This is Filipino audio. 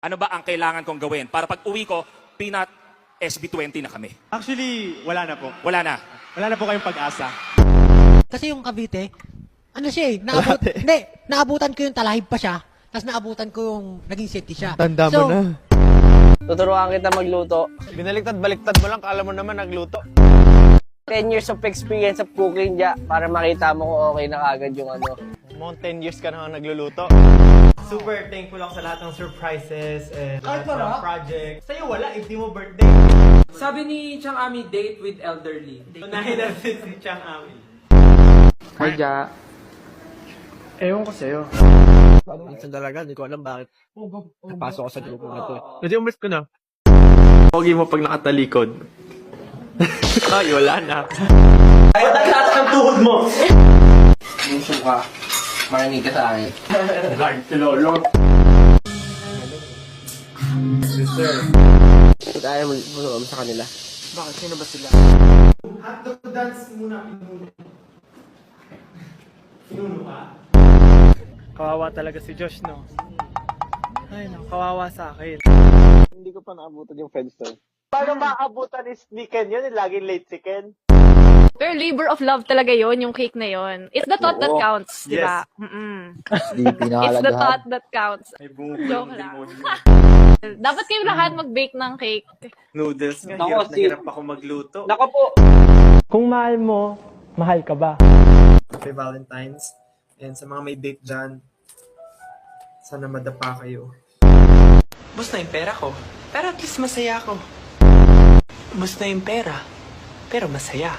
Ano ba ang kailangan kong gawin para pag uwi ko, peanut SB20 na kami? Actually, wala na po. Wala na. Wala na po kayong pag-asa. Kasi yung Cavite, ano siya hindi, naabutan ko yung talahib pa siya, tapos naabutan ko yung naging city siya. Tanda mo na. Tuturuan kita magluto. Binaliktad-baliktad mo lang, kala mo naman nagluto. 10 years of experience of cooking dya para makita mo kung okay na agad yung ano. Mga 10 years ka na nga nagluluto. Super thankful ako sa lahat ng surprises and lahat ng projects. Sa'yo wala, if di mo birthday. Sabi ni Chang Ami, date with elderly. Unahin natin si Chang Ami. Hi, Ja. Ewan ko sa'yo. Minsan talaga, hindi ko alam bakit. Napasok ako sa grupo na to. Hindi, umalis ko na. Pogi mo pag nakatalikod. Ay, wala na. Ay, taglaas ng tuhod mo! Gusto ka, marinig ka sa akin. Guard si Lolo. Sister. Ba't ayaw mo sa kanila? Bakit? Sino ba sila? Hotdog dance muna. Pinuno ka? Kawawa talaga si Josh, no? Ay, no, kawawa sa akin. Hindi ko pa naabutan yung Fedster. Paano maabutan is ni Ken yun? Laging late si Ken. Pero labor of love talaga yon yung cake na yon. It's the thought that counts, di ba? It's the thought that counts. May bungo Joke lang. Dapat kayong lahat mag-bake ng cake. Noodles nga, Nako, hirap na si- hirap ako magluto. Nako po! Kung mahal mo, mahal ka ba? Happy Valentine's. And sa mga may date dyan, sana madapa kayo. Bus na yung pera ko, pero at least masaya ako. Bus na yung pera, pero masaya.